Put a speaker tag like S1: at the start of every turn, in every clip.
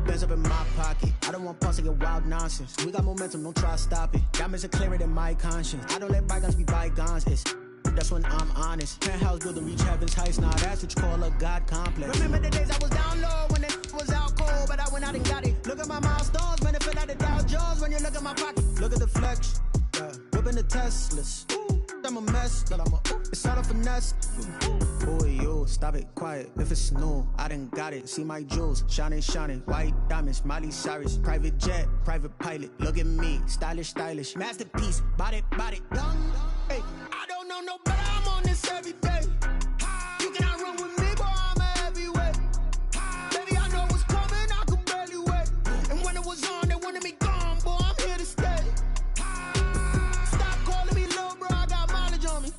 S1: bands up in my pocket. I don't want pulse to get wild nonsense. We got momentum, don't try to stop it. Diamonds are clearer than my conscience. I don't let bygones be bygones. That's when I'm honest. Penthouse built to reach heaven's heights. Now that's what you call a God complex. Remember the days I was down low when it was out cold, but I went out and got it. Look at my milestones, man, it fell out the Dow Jones when you look at my pocket. Look at the flex, whipping the Teslas. I'm a mess, but it's all a finesse. Boy, yo, stop it, quiet. If it's new, I done got it. See my jewels, shining, shining. White diamonds, Miley Cyrus. Private jet, private pilot. Look at me, stylish, stylish. Masterpiece, body, young. Hey, I don't know no better. I'm on this every day. You cannot run with me, boy. I'm a heavyweight. Baby, I know what's coming. I could barely wait. And when it was on, they wanted me gone, boy. I'm here to stay. Stop calling me little bro. I got mileage on me.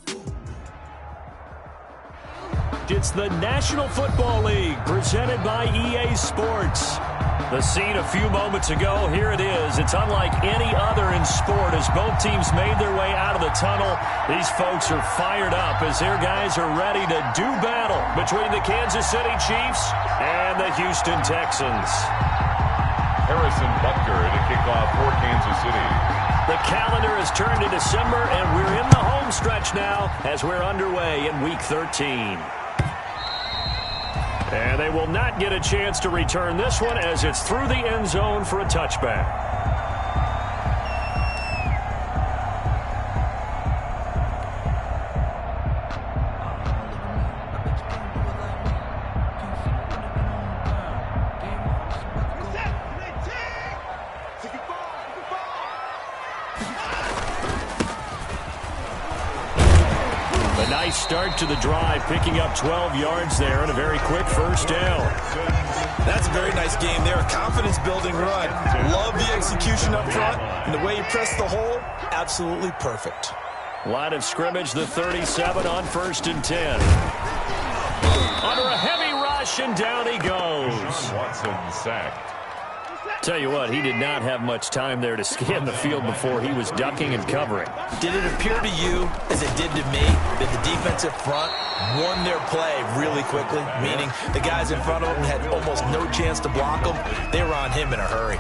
S2: It's the National Football League presented by EA Sports. The scene a few moments ago, here it is. It's unlike any other in sport as both teams made their way out of the tunnel. These folks are fired up as their guys are ready to do battle between the Kansas City Chiefs and the Houston Texans.
S3: Harrison Butker to kick off for Kansas City.
S2: The calendar has turned to December, and we're in the home stretch now as we're underway in Week 13. And they will not get a chance to return this one as it's through the end zone for a touchback. Start to the drive, picking up 12 yards there and a very quick first down.
S4: That's a very nice game there. A confidence-building run. Love the execution up front, and the way you press the hole, absolutely perfect.
S2: Line of scrimmage, the 37 on 1st and 10. Under a heavy rush, and down he goes.
S3: Watson sacked.
S2: Tell you what, he did not have much time there to scan the field before he was ducking and covering.
S4: Did it appear to you, as it did to me, that the defensive front won their play really quickly? Meaning the guys in front of him had almost no chance to block him. They were on him in a hurry.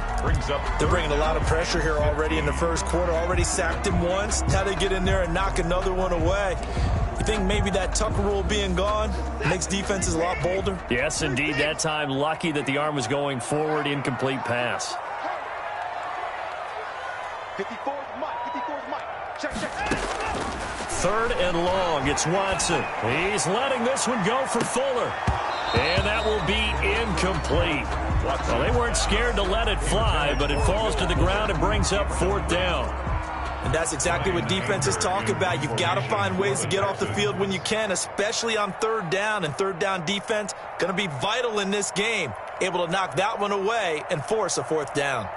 S4: They're bringing a lot of pressure here already in the first quarter. Already sacked him once. Now they get in there and knock another one away. You think maybe that Tucker rule being gone makes defenses a lot bolder?
S2: Yes, indeed. That time, lucky that the arm was going forward, incomplete pass.
S5: 54 Mike. Check.
S2: 3rd and long. It's Watson. He's letting this one go for Fuller. And that will be incomplete. Well, they weren't scared to let it fly, but it falls to the ground and brings up 4th down.
S4: And that's exactly what defenses talk about. You've got to find ways to get off the field when you can, especially on 3rd down. And 3rd down defense going to be vital in this game. Able to knock that one away and force a 4th down.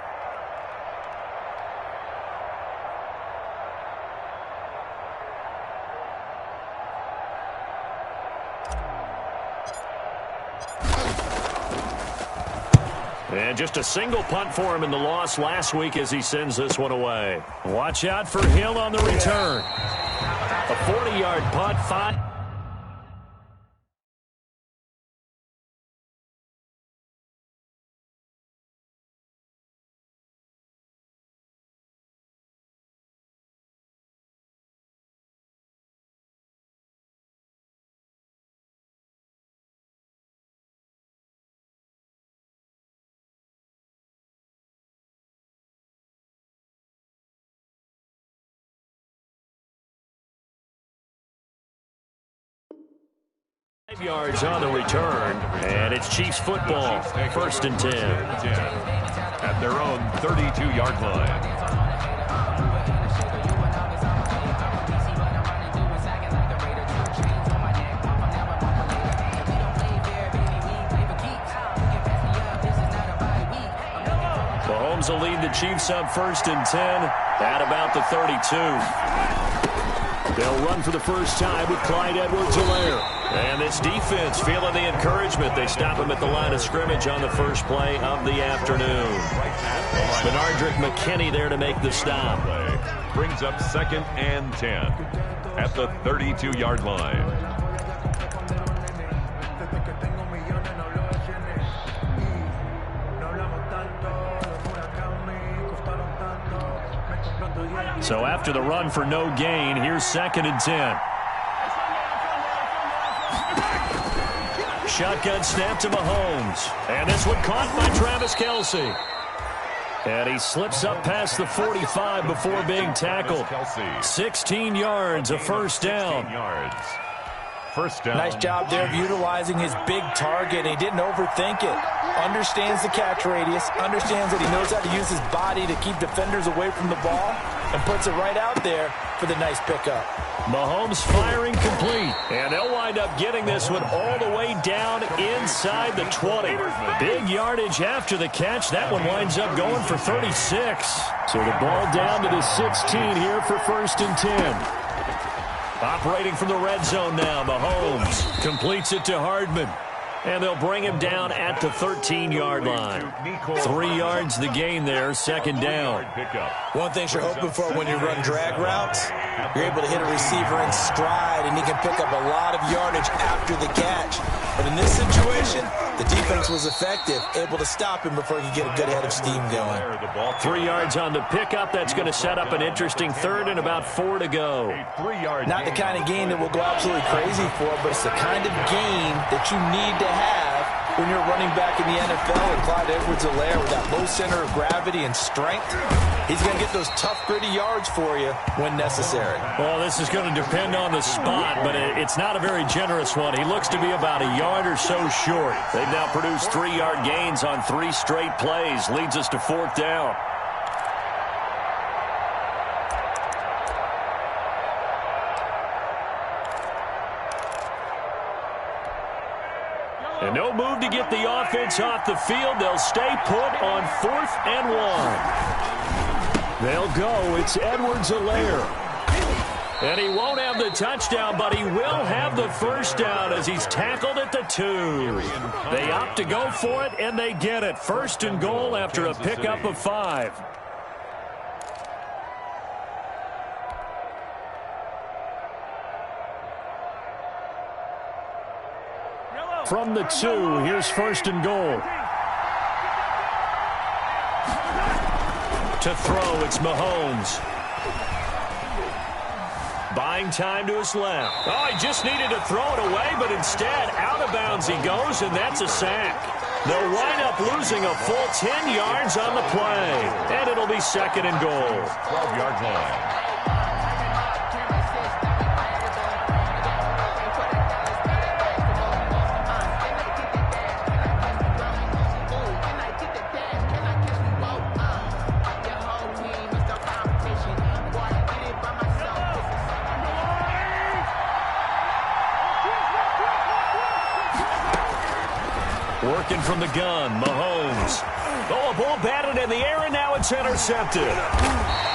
S2: And just a single punt for him in the loss last week as he sends this one away. Watch out for Hill on the return. A 40-yard punt, 5. Yards on the return, and it's Chiefs football. 1st and 10.
S3: At their own 32-yard line.
S2: Mahomes will lead the Chiefs up 1st and 10 at about the 32. They'll run for the first time with Clyde Edwards-Helaire. And this defense feeling the encouragement. They stop him at the line of scrimmage on the first play of the afternoon. Benardrick McKinney there to make the stop.
S3: Brings up 2nd and 10 at the 32-yard line.
S2: So after the run for no gain, here's 2nd and 10. Shotgun snap to Mahomes. And this one caught by Travis Kelce. And he slips up past the 45 before being tackled. 16 yards, a first down.
S3: First down.
S4: Nice job there of utilizing his big target. He didn't overthink it. Understands the catch radius. Understands that he knows how to use his body to keep defenders away from the ball. And puts it right out there for the nice pickup.
S2: Mahomes firing complete. And they'll wind up getting this one all the way down inside the 20. Big yardage after the catch. That one winds up going for 36. So the ball down to the 16 here for 1st and 10. Operating from the red zone now, Mahomes completes it to Hardman. And they'll bring him down at the 13-yard line. 3 yards the gain there, 2nd down.
S4: One thing you're hoping for when you run drag routes, you're able to hit a receiver in stride, and he can pick up a lot of yardage after the catch. But in this situation, the defense was effective, able to stop him before he could get a good head of steam going.
S2: 3 yards on the pickup. That's going to set up an interesting 3rd and about 4 to go.
S4: Not the kind of gain that we'll go absolutely crazy for, but it's the kind of gain that you need to have when you're running back in the NFL. And Clyde Edwards-Helaire with that low center of gravity and strength, he's going to get those tough, gritty yards for you when necessary.
S2: Well, this is going to depend on the spot, but it's not a very generous one. He looks to be about a yard or so short. They've now produced 3-yard gains on 3 straight plays. Leads us to 4th down. And no move to get the offense off the field. They'll stay put on 4th and 1. They'll go. It's Edwards-Helaire. And he won't have the touchdown, but he will have the first down as he's tackled at the 2. They opt to go for it, and they get it. 1st and goal after a pickup of 5. From the 2, here's 1st and goal. To throw, it's Mahomes. Buying time to his left. Oh, he just needed to throw it away, but instead, out of bounds he goes, and that's a sack. They'll wind up losing a full 10 yards on the play, and it'll be 2nd and goal.
S3: 12-yard line.
S2: Working from the gun, Mahomes. Oh, a ball batted in the air, and now it's intercepted.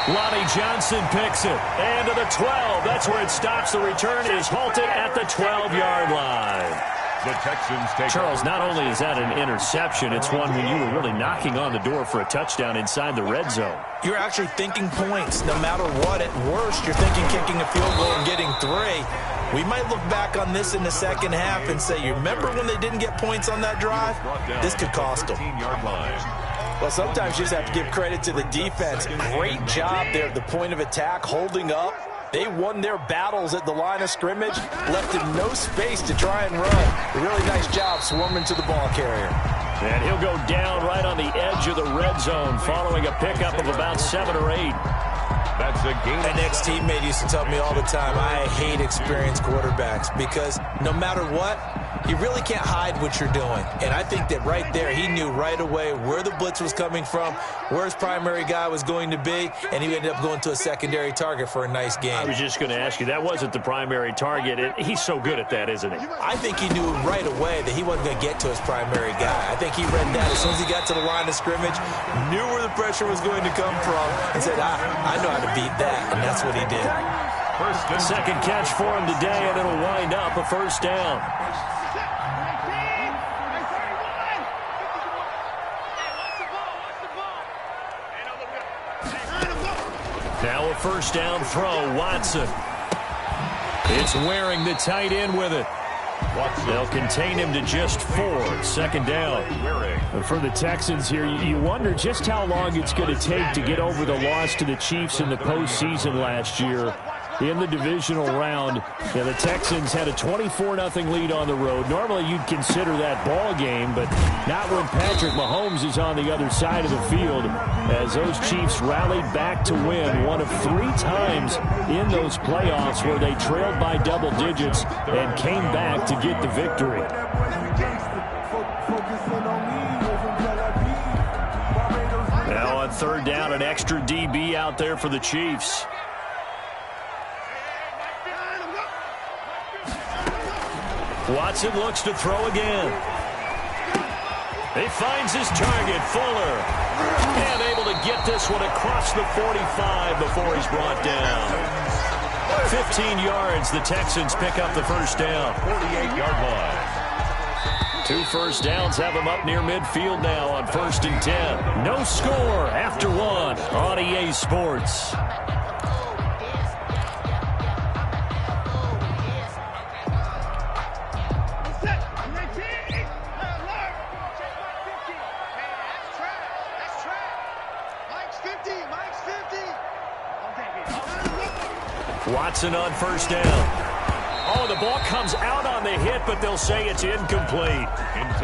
S2: Lonnie Johnson picks it. And to the 12. That's where it stops. The return is halted at the 12-yard line.
S3: The Texans take
S2: Charles, not only is that an interception, it's one when you were really knocking on the door for a touchdown inside the red zone.
S4: You're actually thinking points. No matter what, at worst, you're thinking kicking a field goal and getting 3. We might look back on this in the second half and say, you remember when they didn't get points on that drive? This could cost them. Well, sometimes you just have to give credit to the defense. Great job there at the point of attack, holding up. They won their battles at the line of scrimmage, left him no space to try and run. A really nice job swarming to the ball carrier.
S2: And he'll go down right on the edge of the red zone following a pickup of about 7 or 8.
S3: That's a game.
S4: An ex-teammate used to tell me all the time, I hate experienced quarterbacks because no matter what, you really can't hide what you're doing. And I think that right there, he knew right away where the blitz was coming from, where his primary guy was going to be, and he ended up going to a secondary target for a nice game.
S2: I was just going to ask you, that wasn't the primary target. He's so good at that, isn't he?
S4: I think he knew right away that he wasn't going to get to his primary guy. I think he read that as soon as he got to the line of scrimmage, knew where the pressure was going to come from, and said, I know how to beat that, and that's what he did.
S2: Second catch for him today, and it'll wind up a first down. Now a first down throw, Watson. It's Waring, the tight end, with it. They'll contain him to just 4. Second down.
S6: For the Texans here, you wonder just how long it's going to take to get over the loss to the Chiefs in the postseason last year in the divisional round. Yeah, the Texans had a 24-0 lead on the road. Normally you'd consider that ball game, but not when Patrick Mahomes is on the other side of the field, as those Chiefs rallied back to win one of 3 times in those playoffs where they trailed by double digits and came back to get the victory.
S2: Now on third down, an extra DB out there for the Chiefs. Watson looks to throw again. He finds his target, Fuller. And able to get this one across the 45 before he's brought down. 15 yards, the Texans pick up the first down.
S3: 48-yard line.
S2: 2 first downs have him up near midfield now on 1st and 10. No score after 1 on EA Sports. Watson on first down. Oh, the ball comes out on the hit, but they'll say it's incomplete.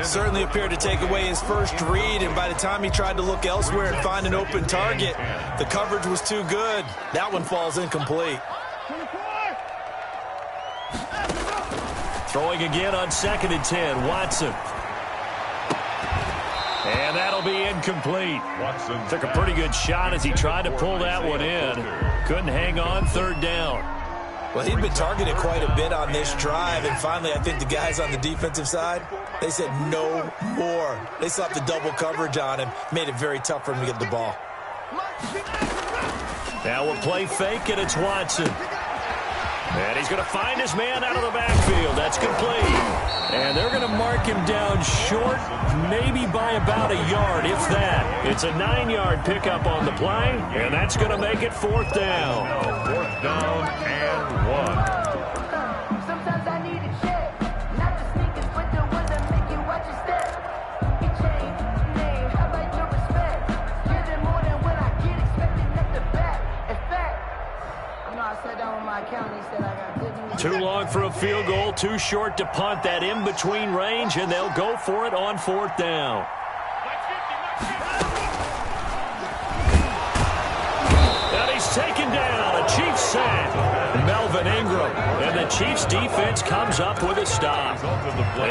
S4: Certainly appeared to take away his first read, and by the time he tried to look elsewhere and find an open target, the coverage was too good. That one falls incomplete.
S2: Throwing again on 2nd and 10, Watson. And that'll be incomplete.
S3: Watson
S2: took a pretty good shot as he tried to pull that one in. Couldn't hang on, 3rd down.
S4: Well, he'd been targeted quite a bit on this drive, and finally I think the guys on the defensive side, they said no more. They slapped the double coverage on him, made it very tough for him to get the ball.
S2: Now we'll play fake, and it's Watson. And he's going to find his man out of the backfield. That's complete. And they're going to mark him down short, maybe by about a yard, if that. It's a 9-yard pickup on the play, and that's going to make it 4th down.
S3: 4th down and 1.
S7: Sometimes I need a check, not the sneakers, but the ones that make you watch your step. You change name, how about your respect? Getting more than what I get, expecting at the back. In fact, you know, I sat down with my accountant, he said I got good news.
S2: Too long for a field goal, too short to punt. That in-between range, and they'll go for it on 4th down. And he's taken down. A Chiefs sack. Melvin Ingram. And the Chiefs defense comes up with a stop.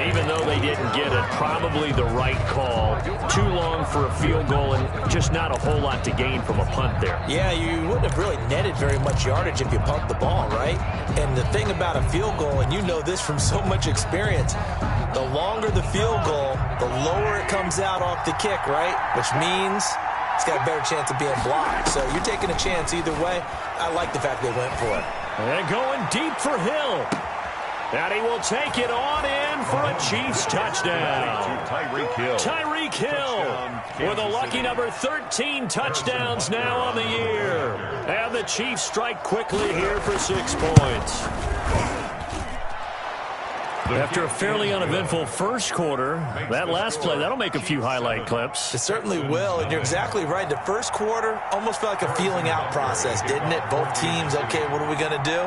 S2: Even though they didn't get it, probably the right call. Too long for a field goal and just not a whole lot to gain from a punt there.
S4: Yeah, you wouldn't have really netted very much yardage if you pumped the ball, right? And the thing about a field goal, and you know this from so much experience, the longer the field goal, the lower it comes out off the kick, right? Which means it's got a better chance of being blocked. So you're taking a chance either way. I like the fact they went for it.
S2: And going deep for Hill. And he will take it on in for a Chiefs touchdown.
S3: Tyreek Hill.
S2: Tyreek Hill with a lucky number 13 touchdowns now on the year. And the Chiefs strike quickly here for 6 points. After a fairly uneventful first quarter, that last play, that'll make a few highlight clips.
S4: It certainly will, and you're exactly right. The first quarter almost felt like a feeling out process, didn't it? Both teams, okay, what are we going to do?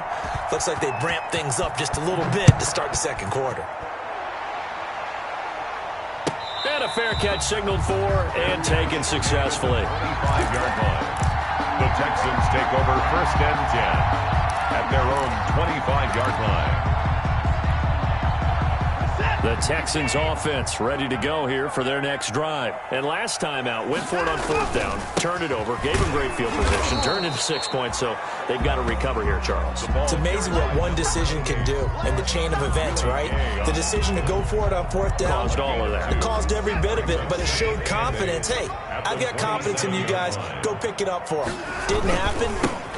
S4: Looks like they ramped things up just a little bit to start the second quarter.
S2: And a fair catch signaled for and taken successfully.
S3: 25-yard line. The Texans take over 1st and 10 at their own 25-yard line.
S2: The Texans offense ready to go here for their next drive. And last time out, went for it on 4th down, turned it over, gave them great field position, turned into 6 points, so they've got to recover here, Charles.
S4: It's amazing what one decision can do in the chain of events, right? The decision to go for it on 4th down.
S2: Caused all of that.
S4: It caused every bit of it, but it showed confidence. Hey, I've got confidence in you guys. Go pick it up for them. Didn't happen.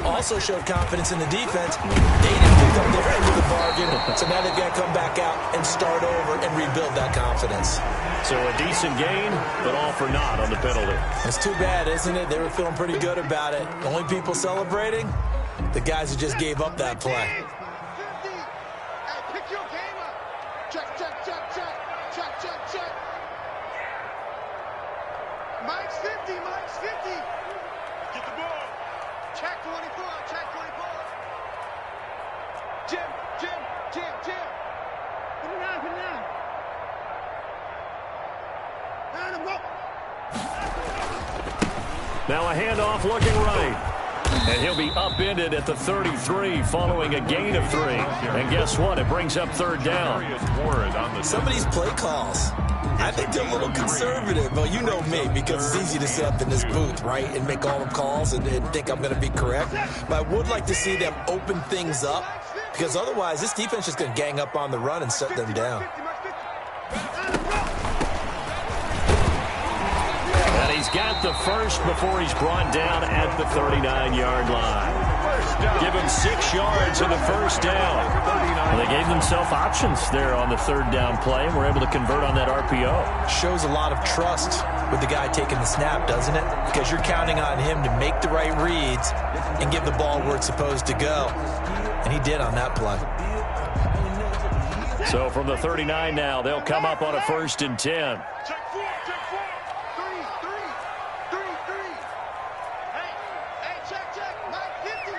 S4: Also showed confidence in the defense. They didn't pick up their end of the bargain, so now they've got to come back out and start over and rebuild that confidence.
S2: So a decent gain, but all for naught on the penalty.
S4: It's too bad, isn't it? They were feeling pretty good about it. The only people celebrating, the guys who just gave up that play.
S5: Pick your game up. Check. check. Mike's 50, Mike's 50. Get the ball. Check 24, check 24. Jim. Put it down. And I'm going.
S2: Now a handoff looking right. And he'll be upended at the 33 following a gain of 3. And guess what? It brings up third down.
S4: Some of these play calls, I think they're a little conservative. Well, you know me, because it's easy to sit up in this booth, right, and make all the calls and think I'm going to be correct. But I would like to see them open things up, because otherwise this defense is going to gang up on the run and shut them down.
S2: And he's got the first before he's brought down at the 39-yard line. Give him 6 yards in the first down. Well, they gave themselves options there on the third down play, and were able to convert on that RPO.
S4: Shows a lot of trust with the guy taking the snap, doesn't it? Because you're counting on him to make the right reads and give the ball where it's supposed to go. And he did on that play.
S2: So from the 39 now, they'll come up on a 1st and 10.
S5: Check 4. 3. Hey, check. Mike 50.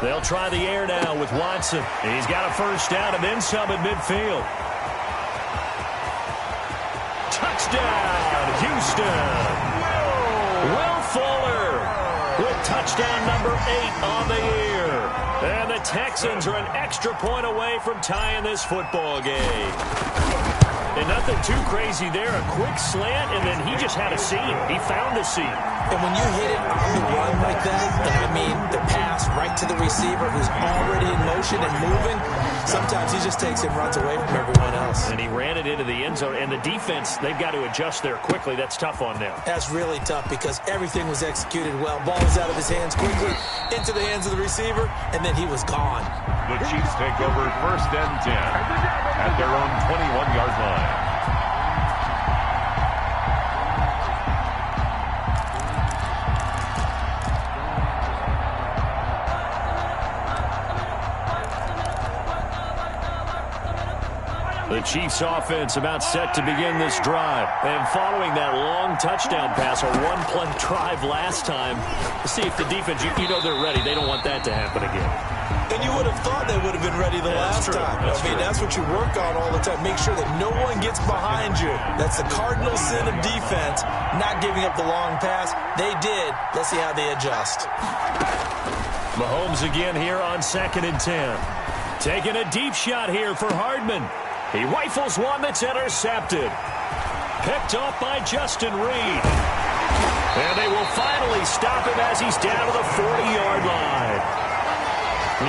S2: They'll try the air now with Watson. He's got a first down and then some at midfield. Touchdown, Houston. Will Fuller with touchdown number 8 on the year. And the Texans are an extra point away from tying this football game. And nothing too crazy there. A quick slant, and then he just had a seam. He found a seam.
S4: And when you hit it on the run like that, and I mean the pass right to the receiver who's already in motion and moving, sometimes he just takes it and runs away from everyone else.
S2: And he ran it into the end zone. And the defense, they've got to adjust there quickly. That's tough on them.
S4: That's really tough because everything was executed well. Ball was out of his hands quickly, into the hands of the receiver, and then he was gone.
S3: The Chiefs take over 1st and 10 at their own 21-yard line.
S2: The Chiefs offense about set to begin this drive. And following that long touchdown pass, a one-play drive last time, to see if the defense, you know they're ready. They don't want that to happen again.
S4: And you would have thought they would have been ready the last time. That's what you work on all the time. Make sure that no one gets behind you. That's the cardinal sin of defense, not giving up the long pass. They did. Let's see how they adjust.
S2: Mahomes again here on 2nd and 10. Taking a deep shot here for Hardman. He rifles one that's intercepted. Picked off by Justin Reed. And they will finally stop him as he's down to the 40-yard line.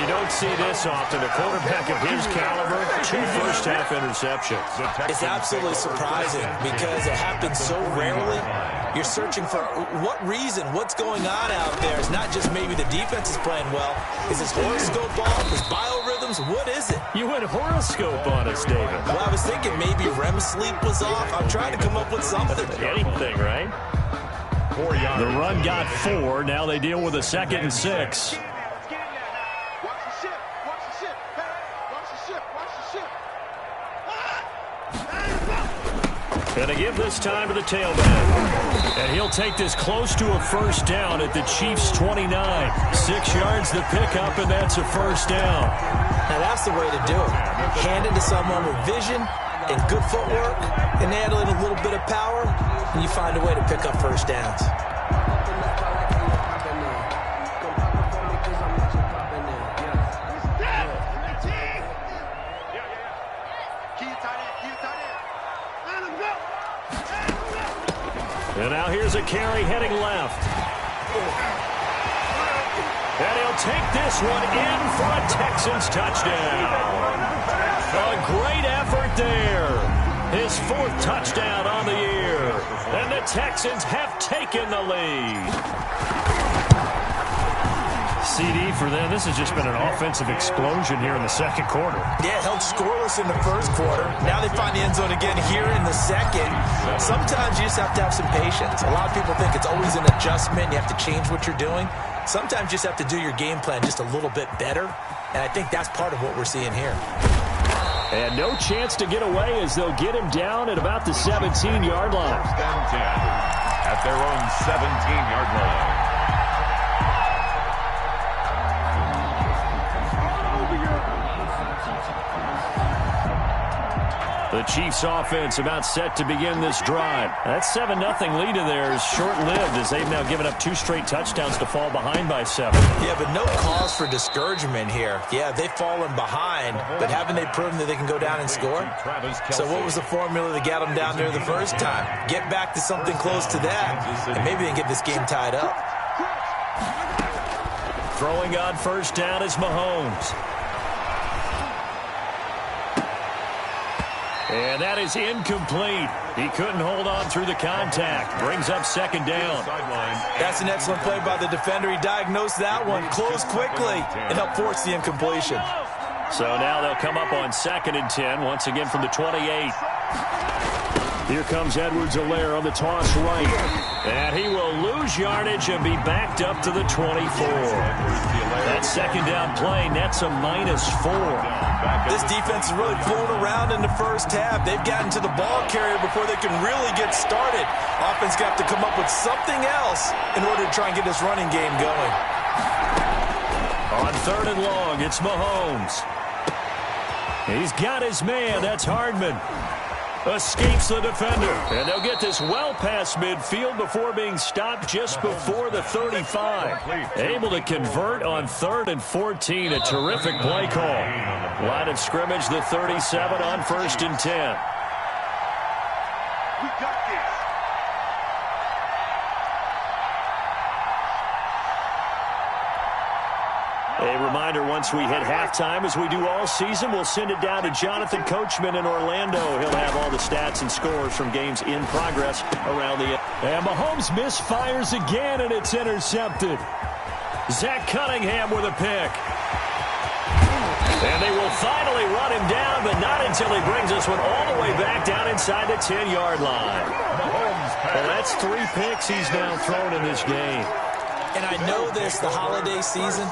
S2: You don't see this often. A quarterback of his caliber, 2 first-half interceptions.
S4: It's absolutely surprising because it happens so rarely. You're searching for what reason, what's going on out there. It's not just maybe the defense is playing well. Is his horoscope off? His biorhythms? What is it?
S2: You went horoscope on us, David.
S4: Well, I was thinking maybe REM sleep was off. I'm trying to come up with something.
S2: Anything, right? The run got 4. Now they deal with a 2nd and 6. Gonna give this time to the tailback. And he'll take this close to a first down at the Chiefs' 29. 6 yards to pick up, and that's a first down.
S4: Now that's the way to do it. Hand it to someone with vision and good footwork, and add in a little bit of power, and you find a way to pick up first downs.
S2: And now here's a carry heading left. And he'll take this one in for a Texans touchdown. A great effort there. His 4th touchdown on the year. And the Texans have taken the lead. CD for them. This has just been an offensive explosion here in the 2nd quarter.
S4: Yeah, held scoreless in the 1st quarter. Now they find the end zone again here in the 2nd. Sometimes you just have to have some patience. A lot of people think it's always an adjustment. You have to change what you're doing. Sometimes you just have to do your game plan just a little bit better. And I think that's part of what we're seeing here.
S6: And no chance to get away as they'll get him down at about the 17-yard line.
S3: First and 10 at their own 17-yard line.
S2: The Chiefs offense about set to begin this drive. That 7-0 lead of theirs is short-lived as they've now given up 2 straight touchdowns to fall behind by 7.
S4: Yeah, but no cause for discouragement here. Yeah, they've fallen behind, but haven't they proven that they can go down and score? So what was the formula to get them down there the first time? Get back to something close to that, and maybe they can get this game tied up.
S2: Throwing on first down is Mahomes. And that is incomplete. He couldn't hold on through the contact. Brings up second down.
S4: That's an excellent play by the defender. He diagnosed that one, closed quickly, and helped force the incompletion.
S2: So now they'll come up on 2nd and 10, once again from the 28. Here comes Edwards-Helaire on the toss right. And he will lose yardage and be backed up to the 24. That second down play nets a -4.
S4: This defense is really flown around in the first half. They've gotten to the ball carrier before they can really get started. Offense got to come up with something else in order to try and get this running game going.
S2: On 3rd and long, it's Mahomes. He's got his man. That's Hardman. Escapes the defender. And they'll get this well past midfield before being stopped just before the 35. Able to convert on 3rd and 14. A terrific play call. Line of scrimmage, the 37 on 1st and 10.
S5: We got this.
S2: A reminder, once we hit halftime, as we do all season, we'll send it down to Jonathan Coachman in Orlando. He'll have all the stats and scores from games in progress around the... And Mahomes misfires again, and it's intercepted. Zach Cunningham with a pick. And they will finally run him down, but not until he brings this one all the way back down inside the 10-yard line. Well, that's 3 picks he's now thrown in this game.
S4: And I know this, the holiday season,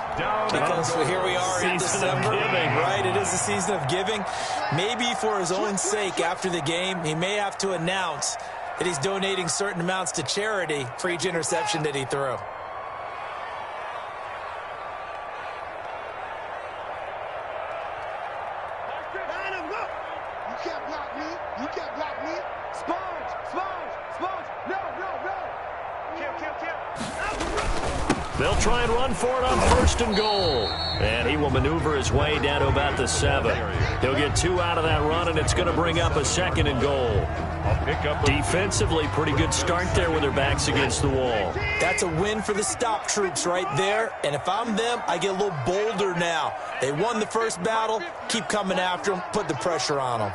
S4: because here we are in December, right? It is the season of giving. Maybe for his own sake, after the game, he may have to announce that he's donating certain amounts to charity for each interception that he threw.
S5: You can't block me. You can't block me. Sponge, sponge, sponge. No, no, no. Kill, kill, kill.
S2: They'll try and run for it on 1st and goal. And he will maneuver his way down to about the 7. He'll get 2 out of that run, and it's going to bring up a 2nd and goal. Defensively, pretty good start there with their backs against the wall.
S4: That's a win for the stop troops right there. And if I'm them, I get a little bolder now. They won the first battle. Keep coming after them. Put the pressure on them.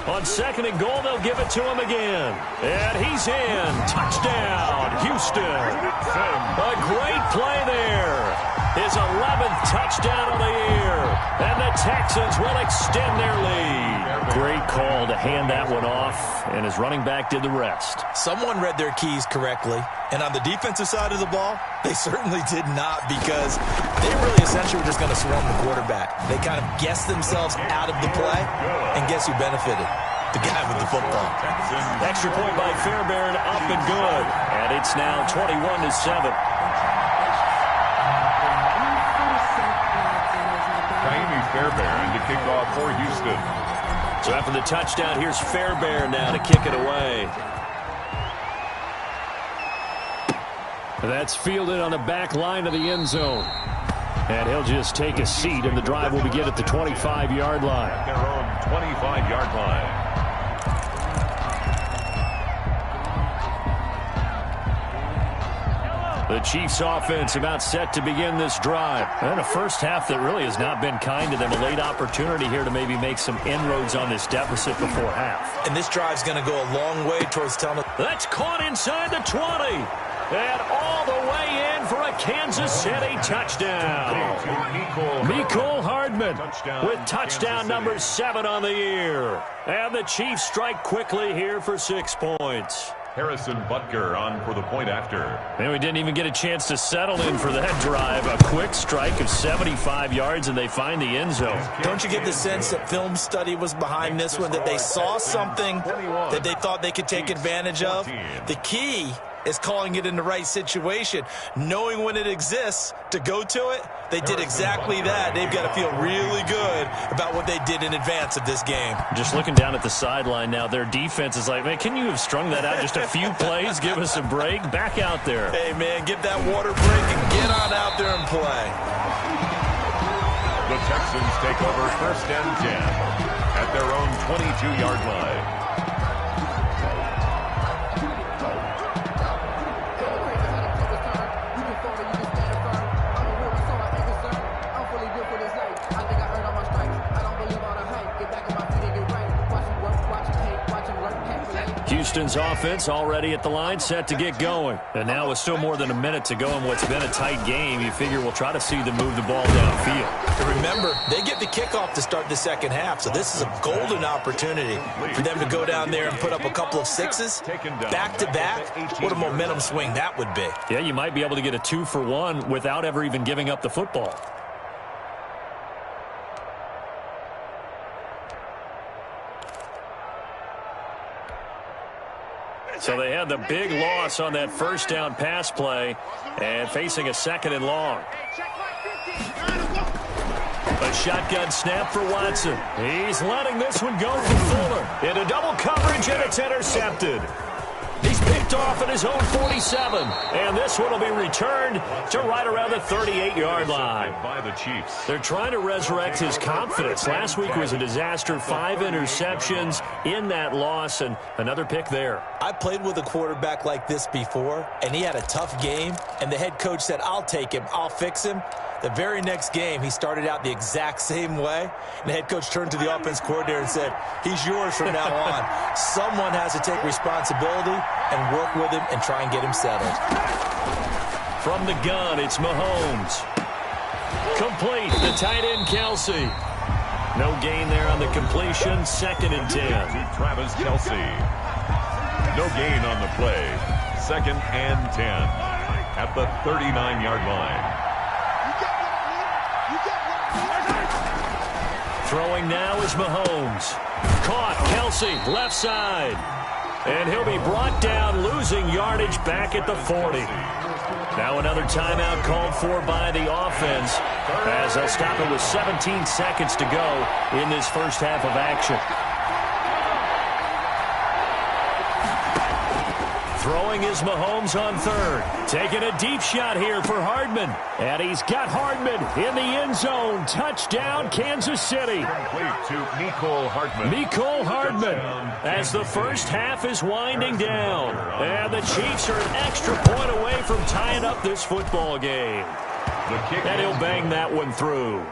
S2: On 2nd and goal, they'll give it to him again. And he's in. Touchdown, Houston. A great play there. His 11th touchdown of the year. And the Texans will extend their lead. Great call to hand that one off, and his running back did the rest.
S4: Someone read their keys correctly. And on the defensive side of the ball, they certainly did not, because they really essentially were just going to swarm the quarterback. They kind of guessed themselves out of the play, and guess who benefited? The guy with the football.
S2: Extra point by Fairbairn, up and good. And it's now 21-7.
S3: Fairbairn to kick off for Houston.
S2: So after the touchdown, here's Fairbairn now to kick it away. That's fielded on the back line of the end zone. And he'll just take a seat, and the drive will begin at the 25-yard line.
S3: At their own 25-yard line.
S2: The Chiefs offense about set to begin this drive. And a first half that really has not been kind to them. A late opportunity here to maybe make some inroads on this deficit before half.
S4: And this drive's going to go a long way towards telling them.
S2: That's caught inside the 20. And all the way in for a Kansas City touchdown. Mecole Hardman with touchdown number 7 on the year. And the Chiefs strike quickly here for 6 points.
S3: Harrison Butker on for the point after.
S2: And we didn't even get a chance to settle in for that drive. A quick strike of 75 yards, and they find the end zone.
S4: Don't you get the sense that film study was behind this one, that they saw something that they thought they could take advantage of? The key is calling it in the right situation, knowing when it exists to go to it. They did exactly that. They've got to feel really good about what they did in advance of this game.
S2: Just looking down at the sideline now, their defense is like, man, can you have strung that out just a few plays? Give us a break. Back out there.
S4: Hey, man, get that water break and get on out there and play.
S3: The Texans take over 1st and 10 at their own 22-yard line.
S2: Houston's offense already at the line, set to get going. And now with still more than a minute to go in what's been a tight game, you figure we'll try to see them move the ball downfield.
S4: And remember, they get the kickoff to start the second half, so this is a golden opportunity for them to go down there and put up a couple of sixes back-to-back. What a momentum swing that would be.
S2: Yeah, you might be able to get a 2-for-1 without ever even giving up the football. So they had the big loss on that first down pass play and facing a 2nd and long. A shotgun snap for Watson. He's letting this one go for Fuller. Into double coverage, and it's intercepted. He's picked off at his own 47. And this one will be returned to right around the 38-yard line.
S3: By the Chiefs.
S2: They're trying to resurrect his confidence. Last week was a disaster. 5 interceptions in that loss, and another pick there.
S4: I played with a quarterback like this before, and he had a tough game, and the head coach said, I'll take him, I'll fix him. The very next game, he started out the exact same way, and the head coach turned to the offense coordinator and said, he's yours from now on. Someone has to take responsibility and work with him and try and get him settled.
S2: From the gun, it's Mahomes. Complete, the tight end, Kelsey. No gain there on the completion, 2nd and 10.
S3: To Travis Kelsey. No gain on the play, 2nd and 10 at the 39-yard line.
S2: Throwing now is Mahomes. Caught, Kelsey, left side. And he'll be brought down, losing yardage back at the 40. Now another timeout called for by the offense, as they'll stop it with 17 seconds to go in this first half of action. Throwing is Mahomes on 3rd. Taking a deep shot here for Hardman. And he's got Hardman in the end zone. Touchdown, Kansas City.
S3: Complete to Mecole Hardman.
S2: Mecole Hardman as the first half is winding down. And the Chiefs are an extra point away from tying up this football game. And he'll bang that one through.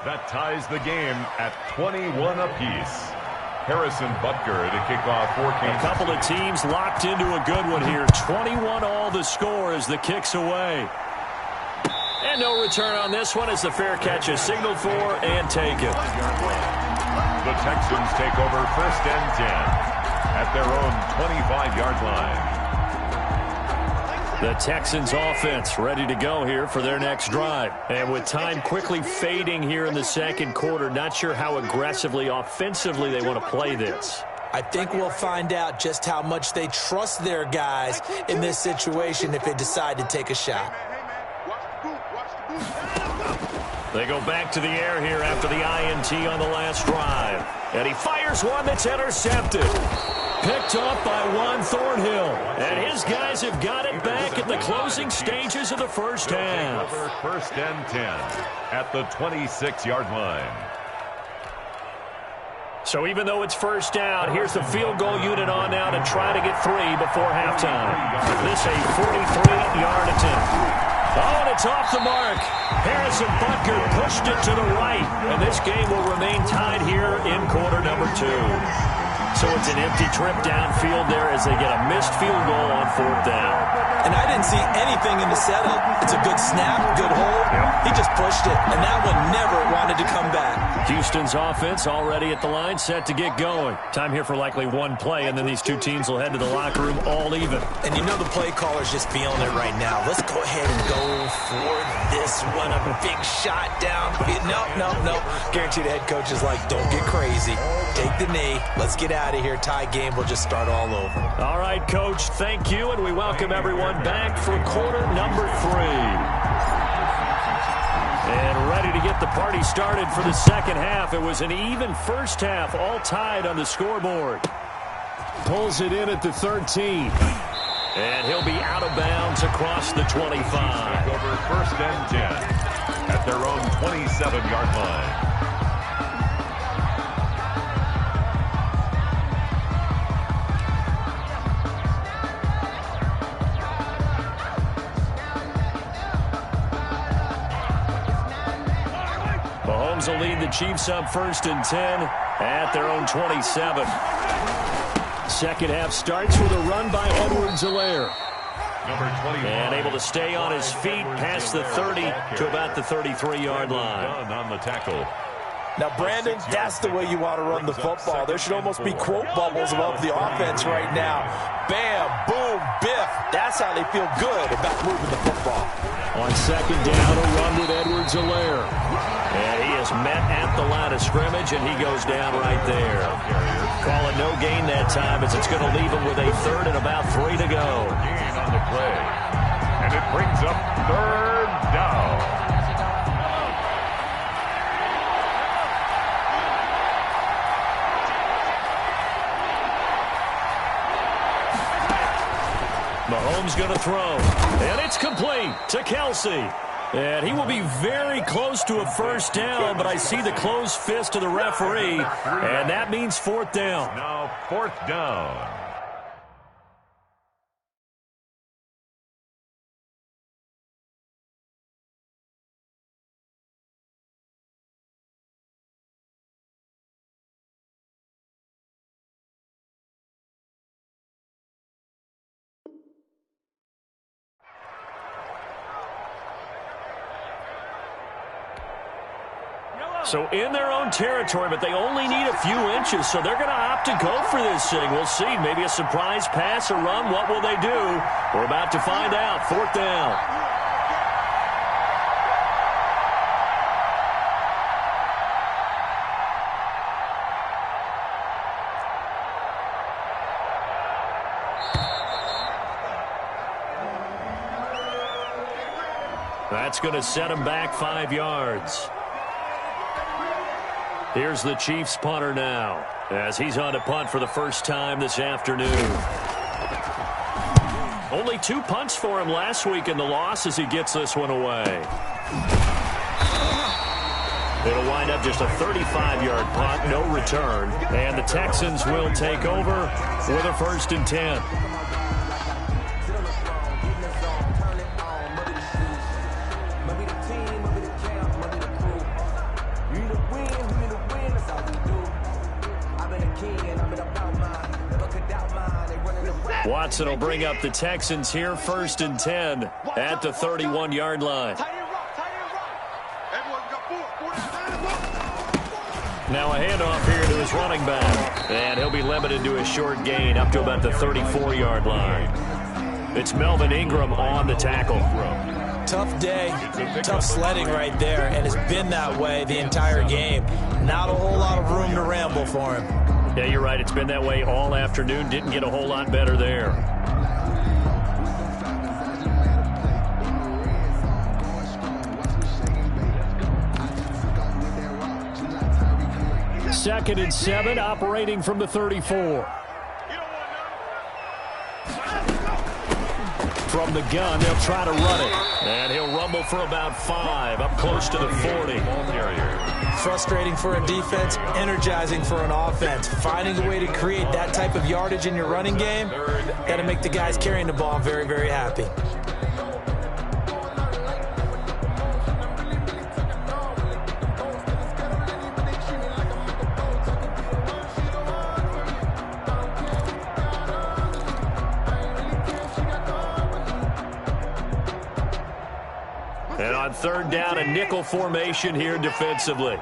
S3: That ties the game at 21 apiece. Harrison Butker to kick off for Kansas.
S2: A couple of teams locked into a good one here. 21 all the score as the kick's away. And no return on this one as the fair catch is signaled for and taken.
S3: The Texans take over 1st and 10 at their own 25-yard line.
S2: The Texans offense ready to go here for their next drive. And with time quickly fading here in the second quarter, not sure how aggressively, offensively they want to play this.
S4: I think we'll find out just how much they trust their guys in this situation if they decide to take a shot.
S2: They go back to the air here after the INT on the last drive. And he fires one that's intercepted. Picked off by Juan Thornhill. And his guys have got it back at the closing stages of the first half.
S3: 1st and 10 at the 26-yard line.
S2: So even though it's first down, here's the field goal unit on now to try to get 3 before halftime. This a 43-yard attempt. Oh, and it's off the mark. Harrison Butker pushed it to the right. And this game will remain tied here in quarter number 2. So it's an empty trip downfield there as they get a missed field goal on 4th down.
S4: And I didn't see anything in the setup. It's a good snap, good hold. He just pushed it, and that one never wanted to come back.
S2: Houston's offense already at the line, set to get going. Time here for likely one play, and then these two teams will head to the locker room all even.
S4: And you know the play caller's just feeling it right now. Let's go ahead and go for this one. A big shot down. No. Guaranteed the head coach is like, don't get crazy. Take the knee. Let's get out of here. Tie game. We'll just start all over.
S2: All right, Coach, thank you, and we welcome everyone back for quarter number 3. And ready to get the party started for the second half. It was an even first half, all tied on the scoreboard.
S6: Pulls it in at the 13.
S2: And he'll be out of bounds across the 25.
S3: Over 1st and 10 at their own 27-yard line.
S2: Mahomes will lead the Chiefs up 1st and 10 at their own 27.
S6: Second half starts with a run by Edwards-Helaire.
S2: And able to stay on his feet past the 30 to about the 33-yard line.
S3: On the tackle.
S4: Now, Brandon, that's the way you want to run the football. There should almost be quote bubbles above the offense right now. Bam, boom, biff. That's how they feel good about moving the football.
S6: On second down, a run with Edwards-Helaire.
S2: And he is met at the line of scrimmage, and he goes down right there. Call it no gain that time as it's going to leave him with a 3rd and about 3 to go.
S3: Gain on the play. And it brings up 3rd down.
S2: Mahomes going to throw, and it's complete to Kelsey. And he will be very close to a 1st down, but I see the closed fist of the referee, and that means 4th down.
S3: Now 4th down.
S2: So in their own territory, but they only need a few inches, so they're going to opt to go for this thing. We'll see. Maybe a surprise pass or run. What will they do? We're about to find out. 4th down. That's going to set him back 5 yards. Here's the Chiefs punter now as he's on to punt for the first time this afternoon. Only 2 punts for him last week in the loss as he gets this one away. It'll wind up just a 35-yard punt, no return. And the Texans will take over with a 1st and 10. Watson will bring up the Texans here, 1st and 10 at the 31-yard line. Now a handoff here to his running back. And he'll be limited to a short gain up to about the 34-yard line. It's Melvin Ingram on the tackle.
S4: Tough day, tough sledding right there, and it's been that way the entire game. Not a whole lot of room to ramble for him.
S2: Yeah, you're right. It's been that way all afternoon. Didn't get a whole lot better there.
S6: Second and 7, operating from the 34. From the gun, they'll try to run it.
S2: And he'll rumble for about 5, up close to the 40.
S4: Frustrating for a defense, energizing for an offense. Finding a way to create that type of yardage in your running game, got to make the guys carrying the ball very, very happy.
S2: On third down, a nickel formation here defensively.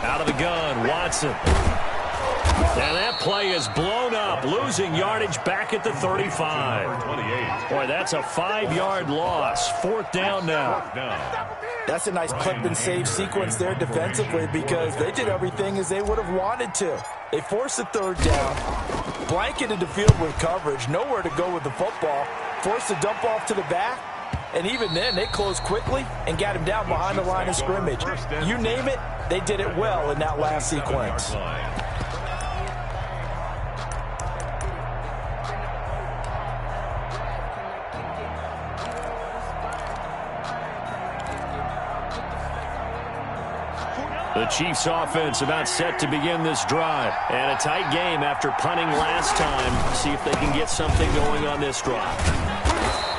S2: Out of the gun, Watson. And that play is blown up, losing yardage back at the 35. Boy, that's a 5-yard loss. Fourth down now.
S4: That's a nice clip and save sequence there defensively because they did everything as they would have wanted to. They forced the third down, blanketed the field with coverage, nowhere to go with the football, forced a dump off to the back, and even then they closed quickly and got him down behind the line of scrimmage. You name it, they did it well in that last sequence.
S2: The Chiefs offense about set to begin this drive. And a tight game after punting last time. See if they can get something going on this drive.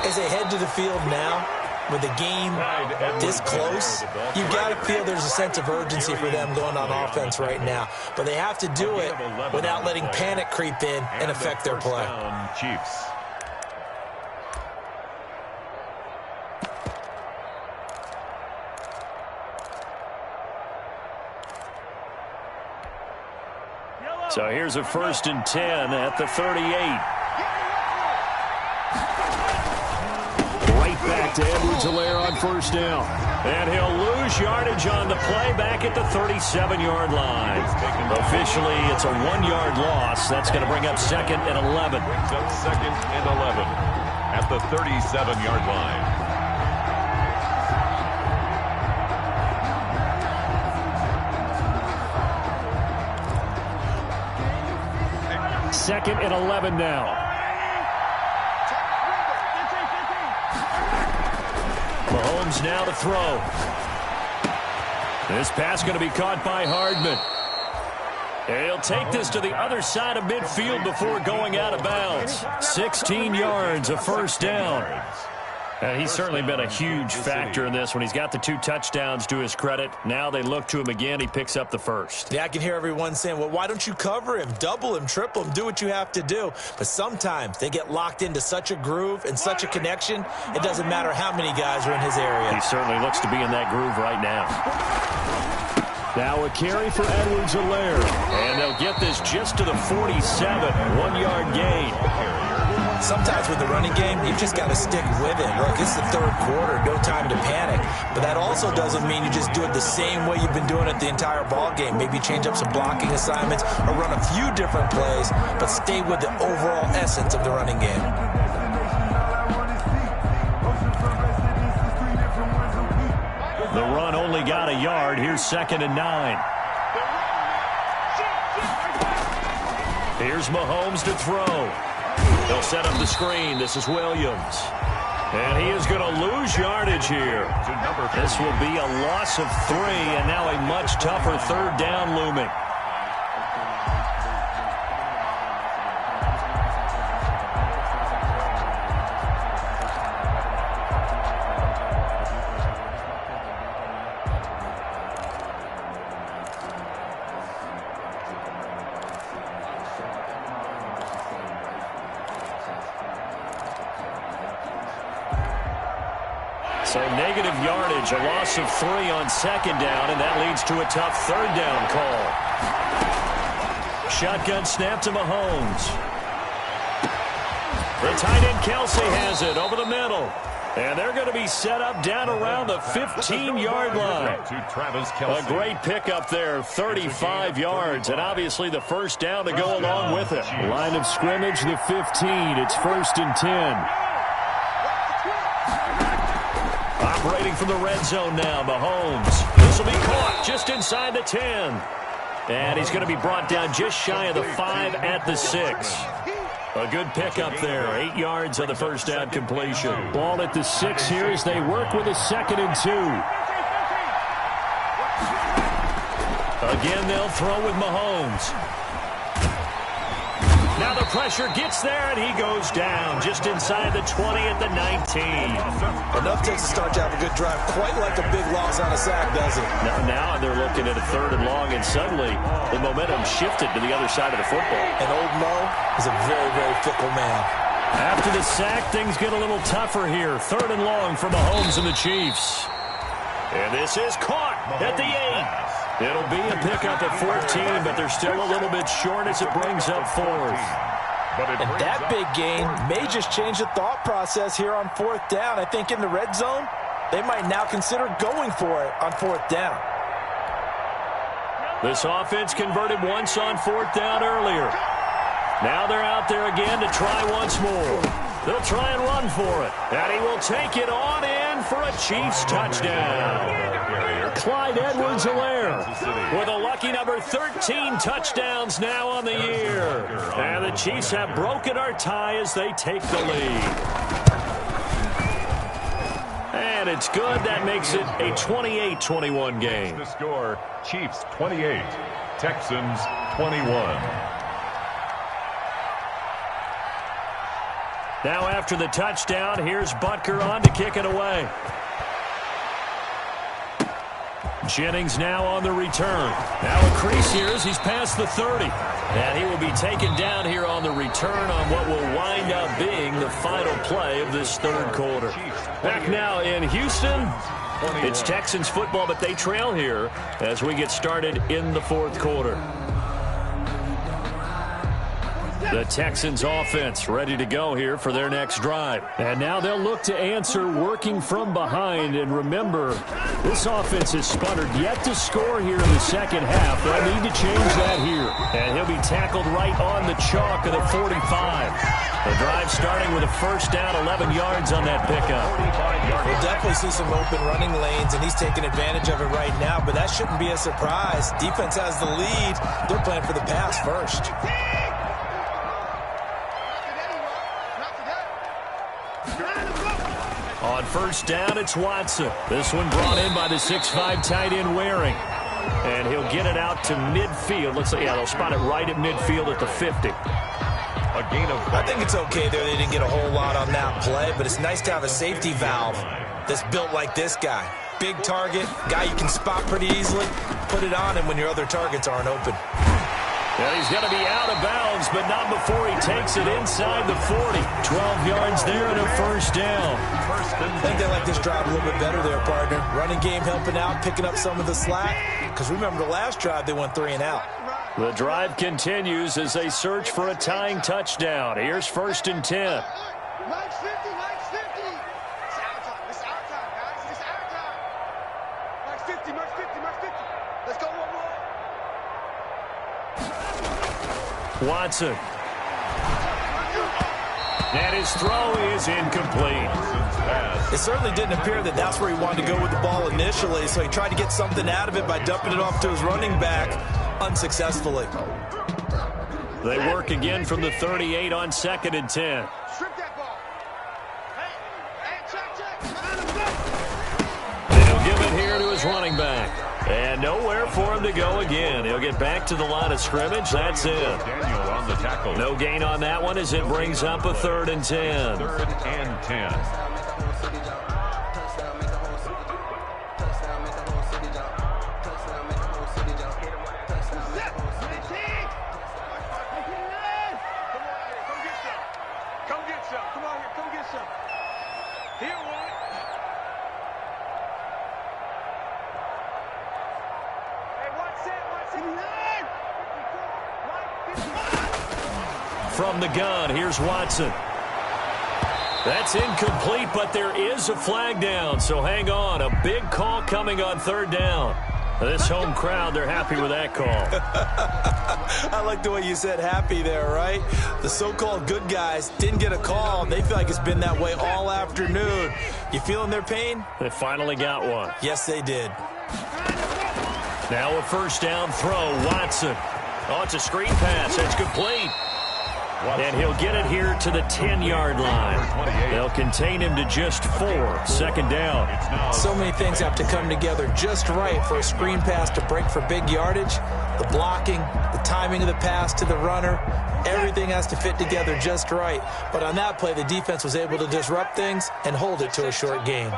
S4: As they head to the field now, with the game this close, you've got to feel there's a sense of urgency for them going on offense right now. But they have to do it without letting panic creep in and affect their play.
S3: Chiefs.
S2: So here's a 1st and 10 at the 38. Right back to Edwards-Helaire on 1st down. And he'll lose yardage on the play back at the 37-yard line. Officially, it's a 1-yard loss. That's going to bring up 2nd and 11.
S3: Brings up 2nd and 11 at the 37-yard line.
S6: 2nd and 11 now.
S2: Mahomes now to throw. This pass going to be caught by Hardman. He'll take this to the other side of midfield before going out of bounds. 16 yards, a 1st down. And he's certainly been a huge factor in this when he's got the 2 touchdowns to his credit. Now they look to him again. He picks up the 1st.
S4: Yeah, I can hear everyone saying, well, why don't you cover him, double him, triple him, do what you have to do. But sometimes they get locked into such a groove and such a connection, it doesn't matter how many guys are in his area.
S2: He certainly looks to be in that groove right now.
S6: Now a carry for Edwards-Helaire.
S2: And they'll get this just to the 47, 1-yard gain.
S4: Sometimes with the running game, you've just got to stick with it. Look, it's the 3rd quarter, no time to panic. But that also doesn't mean you just do it the same way you've been doing it the entire ball game. Maybe change up some blocking assignments or run a few different plays, but stay with the overall essence of the running game.
S2: The run only got a yard. Here's 2nd and 9. Here's Mahomes to throw. They'll set up the screen. This is Williams. And he is going to lose yardage here. This will be a loss of 3, and now a much tougher 3rd down looming. So negative yardage, a loss of 3 on 2nd down, and that leads to a tough 3rd down call. Shotgun snap to Mahomes. The tight end Kelsey has it over the middle. And they're going to be set up down around the 15-yard line. A great pickup there, 35 yards, and obviously the 1st down to go along with it.
S6: Line of scrimmage, the 15. It's 1st and 10.
S2: Operating from the red zone now, Mahomes. This will be caught just inside the 10. And he's going to be brought down just shy of the 5 at the 6. A good pickup there. 8 yards on the 1st down completion.
S6: Ball at the 6 here as they work with a 2nd and 2.
S2: Again, they'll throw with Mahomes. Now the pressure gets there, and he goes down just inside the 20 at the 19.
S4: Enough takes to start to have a good drive. Quite like a big loss on a sack, does it?
S2: Now they're looking at a 3rd and long, and suddenly the momentum shifted to the other side of the football.
S4: And old Mo is a very, very fickle man.
S2: After the sack, things get a little tougher here. 3rd and long for Mahomes and the Chiefs. And this is caught at the 8. It'll be a pickup at 14, but they're still a little bit short as it brings up 4th.
S4: And that big gain may just change the thought process here on 4th down. I think in the red zone, they might now consider going for it on 4th down.
S2: This offense converted once on 4th down earlier. Now they're out there again to try once more. They'll try and run for it. And he will take it on in for a Chiefs touchdown. Clyde Edwards-Helaire with a lucky number 13 touchdowns now on the year. And the Chiefs have broken our tie as they take the lead. And it's good. That makes it a 28-21 game.
S3: The score, Chiefs 28, Texans 21.
S2: Now after the touchdown, here's Butker on to kick it away. Jennings now on the return. Now a crease here as he's past the 30. And he will be taken down here on the return on what will wind up being the final play of this 3rd quarter. Back now in Houston. It's Texans football, but they trail here as we get started in the 4th quarter. The Texans offense ready to go here for their next drive. And now they'll look to answer working from behind. And remember, this offense has sputtered yet to score here in the second half. They'll need to change that here. And he'll be tackled right on the chalk of the 45. The drive starting with a 1st down, 11 yards on that pickup.
S4: We'll definitely see some open running lanes, and he's taking advantage of it right now. But that shouldn't be a surprise. Defense has the lead. They're playing for the pass first.
S2: On 1st down, it's Watson. This one brought in by the 6'5" tight end Waring. And he'll get it out to midfield. Looks like, they'll spot it right at midfield at the 50.
S3: A gain of 5.
S4: I think it's okay there. They didn't get a whole lot on that play, but it's nice to have a safety valve that's built like this guy. Big target, guy you can spot pretty easily. Put it on him when your other targets aren't open.
S2: And he's going to be out of bounds, but not before he takes it inside the 40. 12 yards there and a 1st down.
S4: I think they like this drive a little bit better there, partner. Running game helping out, picking up some of the slack. Because remember the last drive, they went 3 and out.
S2: The drive continues as they search for a tying touchdown. Here's 1st and 10.
S5: Mike's 50, Mike's 50. It's our time. It's our time, guys. It's our time. Mike's 50, Mike's 50, Mike's 50. Let's go one more.
S2: Watson. And his throw is incomplete.
S4: It certainly didn't appear that that's where he wanted to go with the ball initially, so he tried to get something out of it by dumping it off to his running back unsuccessfully.
S2: They work again from the 38 on 2nd and 10.
S5: Strip that ball. Hey, check.
S2: And he'll give it here to his running back. And nowhere for him to go again. He'll get back to the line of scrimmage. That's it.
S3: Daniel on the tackle.
S2: No gain on that one as it brings up a 3rd and 10.
S3: 3rd and 10.
S5: Come get some. Come on here. Come get some. Here, one.
S2: From the gun, here's Watson. That's incomplete, but there is a flag down, so hang on. A big call coming on 3rd down. This home crowd, they're happy with that call.
S4: I like the way you said happy there, right? The so-called good guys didn't get a call. They feel like it's been that way all afternoon. You feeling their pain?
S2: They finally got one.
S4: Yes, they did.
S2: Now a 1st down throw, Watson. Oh, it's a screen pass. That's complete. And he'll get it here to the 10-yard line. They'll contain him to just 4. Second down.
S4: So many things have to come together just right for a screen pass to break for big yardage. The blocking, the timing of the pass to the runner, everything has to fit together just right. But on that play, the defense was able to disrupt things and hold it to a short gain.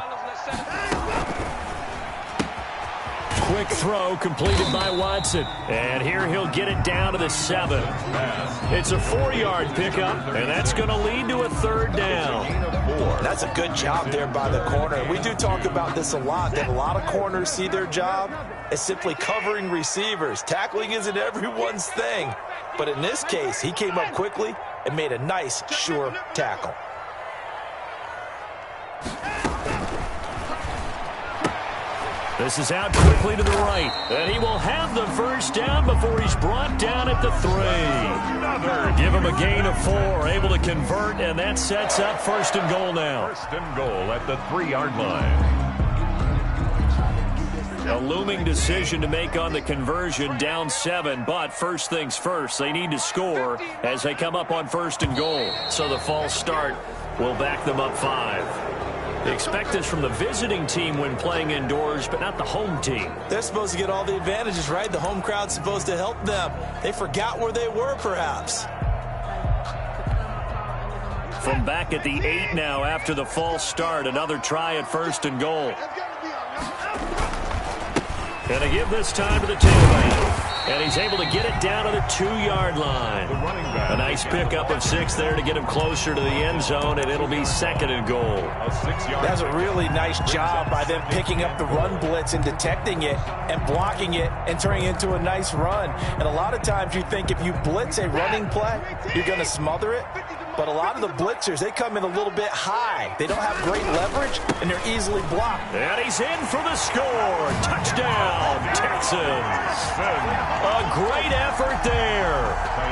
S2: Quick throw completed by Watson. And here he'll get it down to the 7. It's a 4-yard pickup, and that's going to lead to a third down.
S4: That's a good job there by the corner. We do talk about this a lot, that a lot of corners see their job as simply covering receivers. Tackling isn't everyone's thing. But in this case, he came up quickly and made a nice, sure tackle.
S2: This is out quickly to the right. And he will have the first down before he's brought down at the 3. Give him a gain of 4. Able to convert, and that sets up first and goal now.
S3: First and goal at the 3-yard line.
S2: A looming decision to make on the conversion, down 7. But first things first, they need to score as they come up on first and goal. So the false start will back them up 5. They expect this from the visiting team when playing indoors, but not the home team.
S4: They're supposed to get all the advantages, right? The home crowd's supposed to help them. They forgot where they were, perhaps.
S2: From back at the 8 now after the false start, another try at first and goal. And they give this time to the tailback. And he's able to get it down to the 2-yard line. A nice pickup of 6 there to get him closer to the end zone, and it'll be second and goal.
S4: That's a really nice job by them picking up the run blitz and detecting it and blocking it and turning it into a nice run. And a lot of times you think if you blitz a running play, you're going to smother it. But a lot of the blitzers, they come in a little bit high. They don't have great leverage, and they're easily blocked.
S2: And he's in for the score. Touchdown, Texans. A great effort there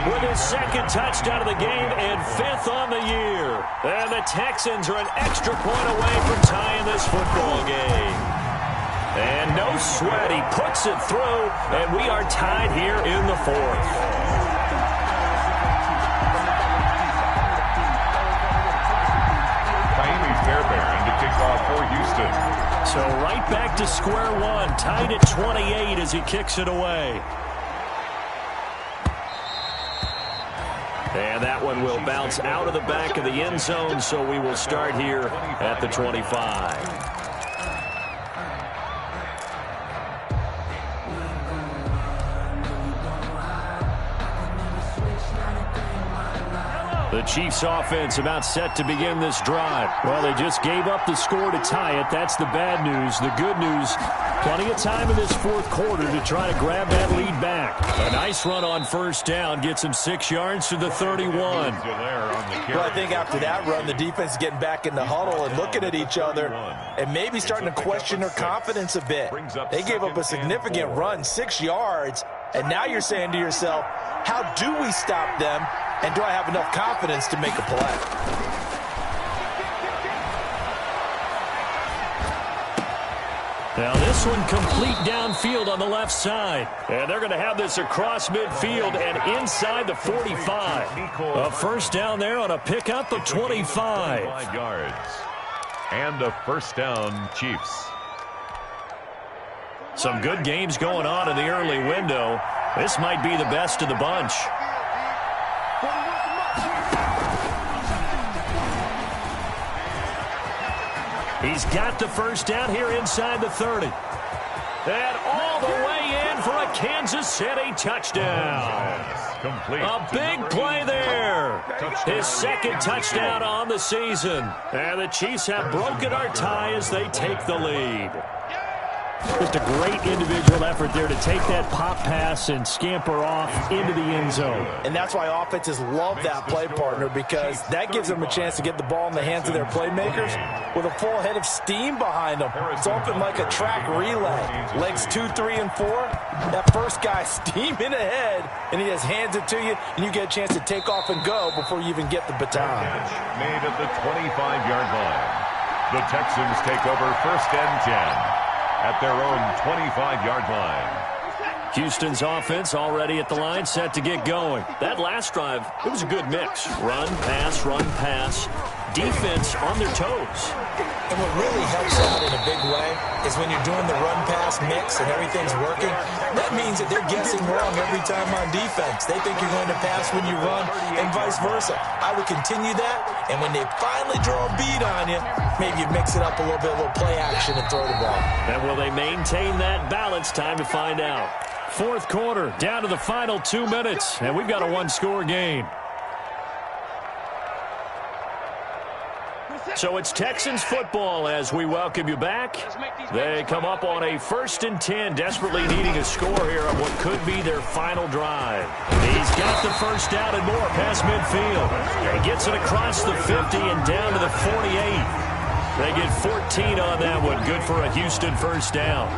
S2: with his second touchdown of the game and 5th on the year. And the Texans are an extra point away from tying this football game. And no sweat, he puts it through, and we are tied here in the 4th.
S3: For Houston.
S2: So right back to square one, tied at 28 as he kicks it away. And that one will bounce out of the back of the end zone, so we will start here at the 25. The Chiefs offense about set to begin this drive. Well, they just gave up the score to tie it. That's the bad news. The good news, plenty of time in this 4th quarter to try to grab that lead back. A nice run on first down gets him 6 yards to the 31.
S4: Well, I think after that run, the defense is getting back in the huddle and looking at each other and maybe starting to question their confidence a bit. They gave up a significant run, 6 yards, and now you're saying to yourself, how do we stop them? And do I have enough confidence to make a play?
S2: Now this one complete downfield on the left side. And they're going to have this across midfield and inside the 45. A first down there on a pickup of 25.
S3: 5 yards. And a first down, Chiefs.
S2: Some good games going on in the early window. This might be the best of the bunch. He's got the first down here inside the 30. And all the way in for a Kansas City touchdown. A big play there. His second touchdown on the season. And the Chiefs have broken our tie as they take the lead. Just a great individual effort there to take that pop pass and scamper off into the end zone.
S4: And that's why offenses love that play partner, because that gives them a chance to get the ball in the hands of their playmakers with a full head of steam behind them. It's often like a track relay. Legs 2, 3, and 4. That first guy steaming ahead, and he just hands it to you, and you get a chance to take off and go before you even get the baton.
S3: Made at the 25-yard line. The Texans take over first and 10. At their own 25-yard line.
S2: Houston's offense already at the line, set to get going. That last drive, it was a good mix. Run, pass. Defense on their toes.
S4: And what really helps out in a big way is when you're doing the run-pass mix and everything's working, that means that they're guessing wrong every time on defense. They think you're going to pass when you run and vice versa. I would continue that, and when they finally draw a beat on you, maybe you mix it up a little bit, a little play action and throw the ball.
S2: And will they maintain that balance? Time to find out. Fourth quarter, down to the final 2 minutes, and we've got a one-score game. So it's Texans football as we welcome you back. They come up on a 1st and 10, desperately needing a score here on what could be their final drive. He's got the first down and more past midfield. He gets it across the 50 and down to the 48. They get 14 on that one. Good for a Houston first down.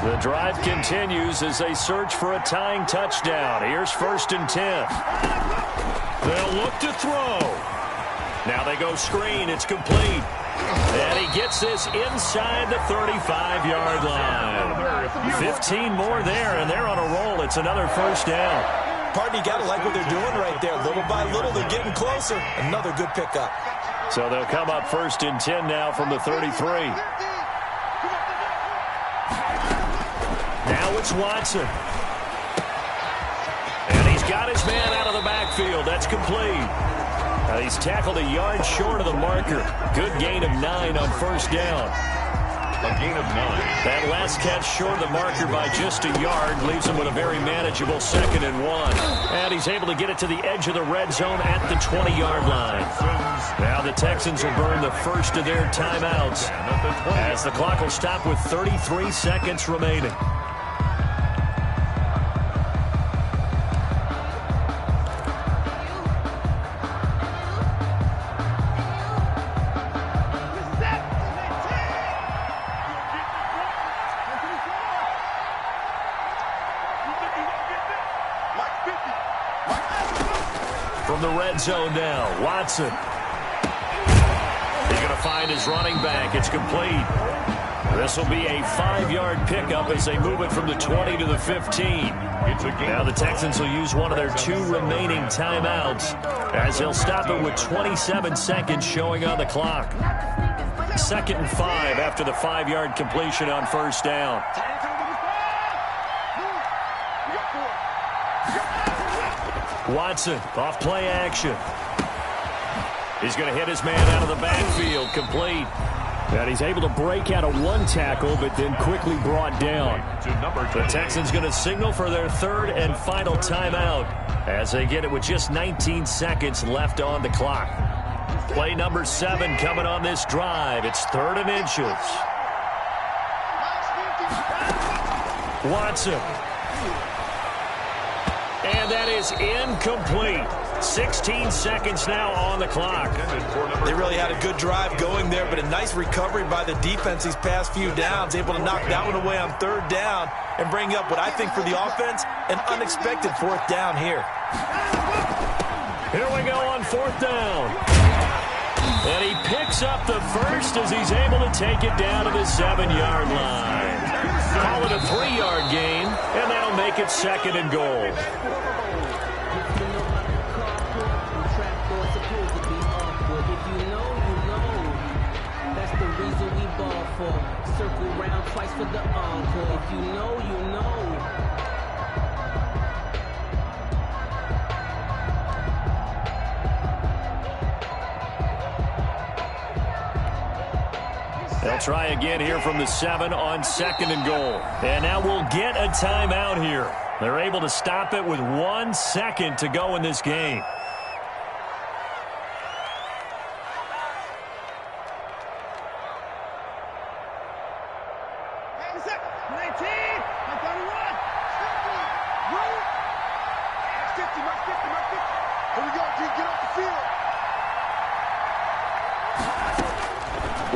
S2: The drive continues as they search for a tying touchdown. Here's 1st and 10. They'll look to throw. Now they go screen. It's complete. And he gets this inside the 35-yard line. 15 more there, and they're on a roll. It's another first down.
S4: Partner, you got to like what they're doing right there. Little by little, they're getting closer. Another good pickup.
S2: So they'll come up 1st and 10 now from the 33. Now it's Watson. And he's got his man out of the backfield. That's complete. He's tackled a yard short of the marker. Good gain of 9 on first down.
S3: A gain of 9.
S2: That last catch short of the marker by just a yard leaves him with a very manageable 2nd and 1. And he's able to get it to the edge of the red zone at the 20-yard line. Now the Texans will burn the first of their timeouts as the clock will stop with 33 seconds remaining. From the red zone now, Watson. He's going to find his running back. It's complete. This will be a 5-yard pickup as they move it from the 20 to the 15. Now the Texans will use one of their 2 remaining timeouts as they'll stop it with 27 seconds showing on the clock. 2nd and 5 after the 5-yard completion on first down. Watson off play action. He's going to hit his man out of the backfield, complete. And he's able to break out of 1 tackle, but then quickly brought down. The Texans going to signal for their 3rd and final timeout as they get it with just 19 seconds left on the clock. Play number 7 coming on this drive. It's 3rd and inches. Watson. And that is incomplete. 16 seconds now on the clock.
S4: They really had a good drive going there, but a nice recovery by the defense these past few downs, able to knock that one away on 3rd down and bring up what I think for the offense, an unexpected 4th down here.
S2: Here we go on 4th down. And he picks up the first as he's able to take it down to the 7-yard line. Call it a 3-yard gain, and that'll make it 2nd and goal.
S8: Circle round twice for the encore. If you know, you know.
S2: They'll try again here from the 7 on 2nd and goal. And now we'll get a timeout here. They're able to stop it with 1 second to go in this game.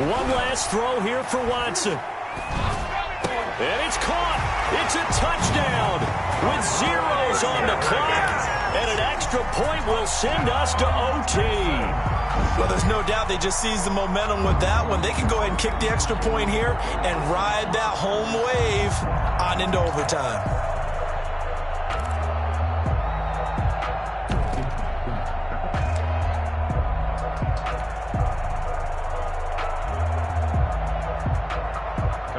S2: One last throw here for Watson. And it's caught. It's a touchdown with zeros on the clock. And an extra point will send us to OT.
S4: Well, there's no doubt they just seized the momentum with that one. They can go ahead and kick the extra point here and ride that home wave on into overtime.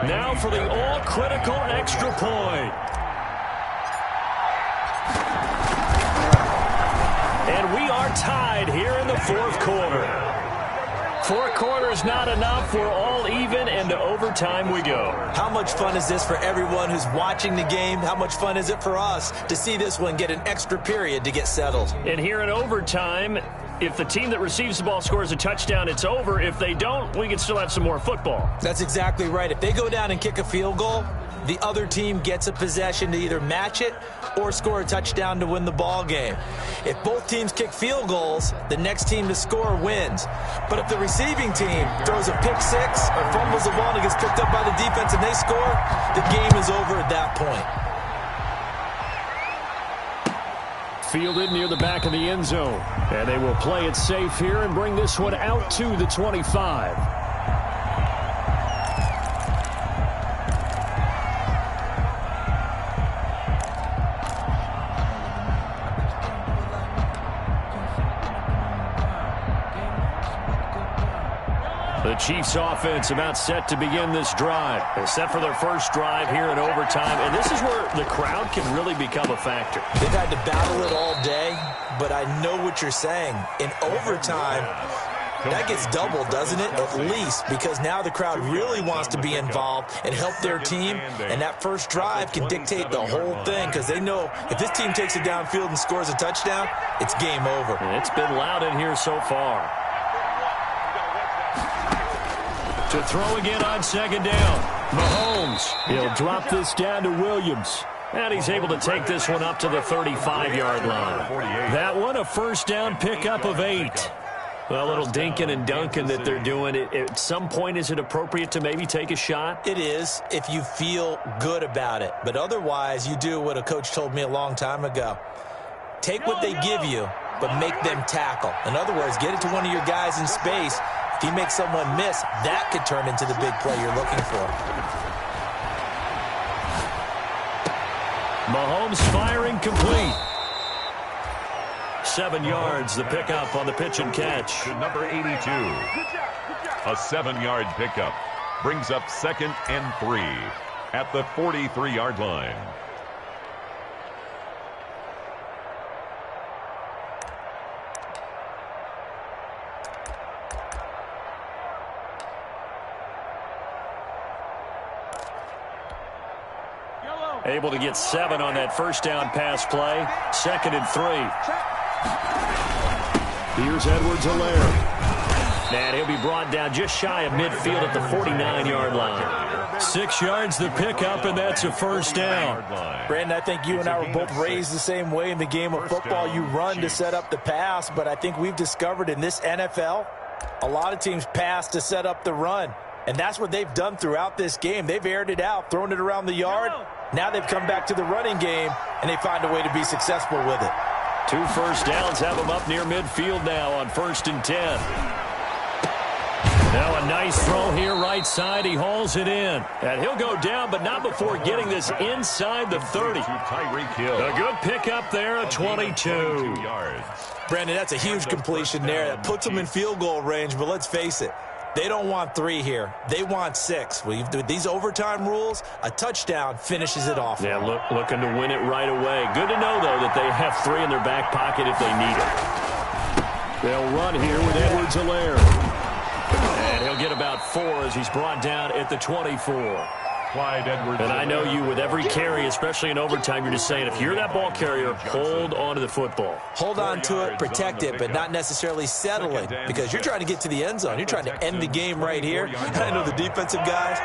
S2: Now for the all-critical extra point. And we are tied here in the fourth quarter. 4 quarters not enough. We're all even, and to overtime we go.
S4: How much fun is this for everyone who's watching the game? How much fun is it for us to see this one get an extra period to get settled?
S2: And here in overtime, if the team that receives the ball scores a touchdown, it's over. If they don't, we can still have some more football.
S4: That's exactly right. If they go down and kick a field goal, the other team gets a possession to either match it or score a touchdown to win the ball game. If both teams kick field goals, the next team to score wins. But if the receiving team throws a pick six or fumbles the ball and it gets picked up by the defense and they score, the game is over at that point.
S6: Fielded near the back of the end zone. And they will play it safe here and bring this one out to the 25. The Chiefs offense about set to begin this drive. They're set for their first drive here in overtime, and this is where the crowd can really become a factor.
S4: They've had to battle it all day, but I know what you're saying. In overtime, that gets doubled, doesn't it? At least, because now the crowd really wants to be involved and help their team, and that first drive can dictate the whole thing because they know if this team takes it downfield and scores a touchdown, it's game over.
S2: And it's been loud in here so far. To throw again on second down. Mahomes.
S6: He'll drop this down to Williams.
S2: And he's able to take this one up to the 35-yard line. That one a first down pickup of 8. Well, a little dinking and dunking that they're doing. At some point, is it appropriate to maybe take a shot?
S4: It is if you feel good about it. But otherwise, you do what a coach told me a long time ago. Take what they give you, but make them tackle. In other words, get it to one of your guys in space. If you make someone miss, that could turn into the big play you're looking for.
S2: Mahomes firing complete. 7 yards, the pickup on the pitch and catch.
S3: To number 82. A 7-yard pickup brings up 2nd and 3 at the 43-yard line.
S2: Able to get 7 on that first down pass play. 2nd and 3.
S6: Here's Edwards-Helaire.
S2: And he'll be brought down just shy of midfield at the 49-yard line. 6 yards the pickup, and that's a first down.
S4: Brandon, I think you and I were both raised the same way in the game of football. You run to set up the pass, but I think we've discovered in this NFL, a lot of teams pass to set up the run. And that's what they've done throughout this game. They've aired it out, thrown it around the yard. Now they've come back to the running game, and they find a way to be successful with it.
S2: 2 first downs have them up near midfield now on 1st and 10. Now a nice throw here right side. He hauls it in. And he'll go down, but not before getting this inside the 30. A good pickup there at 22.
S4: Brandon, that's a huge completion there. That puts them in field goal range, but let's face it. They don't want 3 here. They want 6. With these overtime rules, a touchdown finishes it off.
S2: Yeah, looking to win it right away. Good to know, though, that they have 3 in their back pocket if they need it.
S6: They'll run here with Edwards-Helaire.
S2: And he'll get about 4 as he's brought down at the 24. And I know you, with every carry, especially in overtime, you're just saying, if you're that ball carrier, hold on to the football.
S4: Hold on to it, protect it, but not necessarily settle it, because you're trying to get to the end zone. You're trying to end the game right here. And I know the defensive guys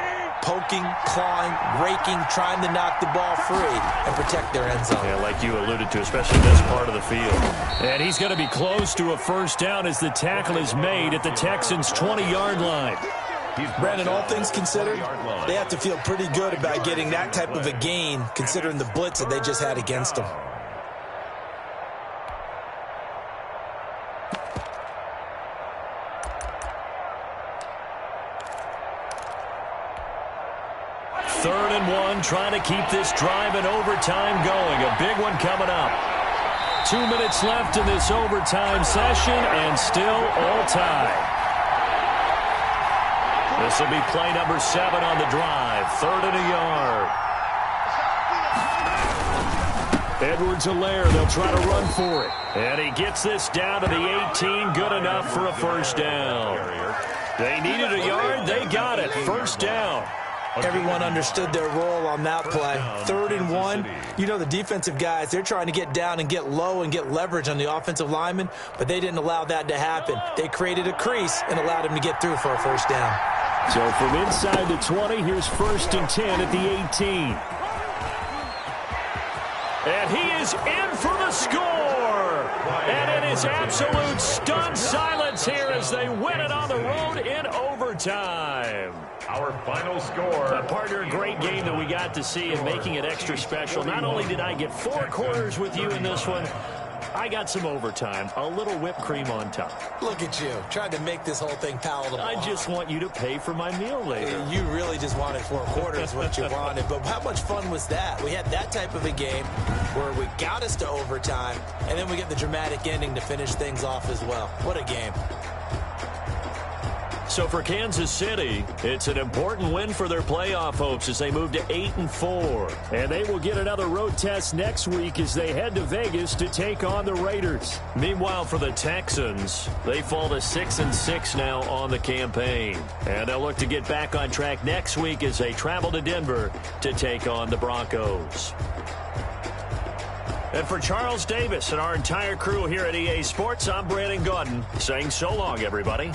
S4: poking, clawing, raking, trying to knock the ball free and protect their end zone.
S2: Yeah, like you alluded to, especially this part of the field. And he's going to be close to a first down as the tackle is made at the Texans' 20-yard line.
S4: Brandon, all things considered, they have to feel pretty good about getting that type of a gain, considering the blitz that they just had against them.
S2: One trying to keep this drive in overtime going. A big one coming up. 2 minutes left in this overtime session, and still all tied. This will be play number 7 on the drive. 3rd and a yard. Edwards-Helaire, they'll try to run for it. And he gets this down to the 18. Good enough for a first down. They needed a yard. They got it. First down.
S4: Everyone understood their role on that play. 3rd and 1. You know, the defensive guys, they're trying to get down and get low and get leverage on the offensive linemen, but they didn't allow that to happen. They created a crease and allowed him to get through for a first down.
S6: So from inside the 20, here's 1st and 10 at the 18.
S2: And he is in for the score. And it is absolute stunned silence here as they win it on the road in overtime.
S3: Our final score.
S2: Partner, a great game that we got to see and making it extra special. Not only did I get 4 quarters with you in this one, I got some overtime, a little whipped cream on top.
S4: Look at you, trying to make this whole thing palatable.
S2: I just want you to pay for my meal later.
S4: You really just wanted 4 quarters, what you wanted. But how much fun was that? We had that type of a game where we got us to overtime, and then we get the dramatic ending to finish things off as well. What a game.
S2: So for Kansas City, it's an important win for their playoff hopes as they move to 8-4.
S6: And they will get another road test next week as they head to Vegas to take on the Raiders.
S2: Meanwhile, for the Texans, they fall to 6-6 now on the campaign. And they'll look to get back on track next week as they travel to Denver to take on the Broncos. And for Charles Davis and our entire crew here at EA Sports, I'm Brandon Gaudin saying so long, everybody.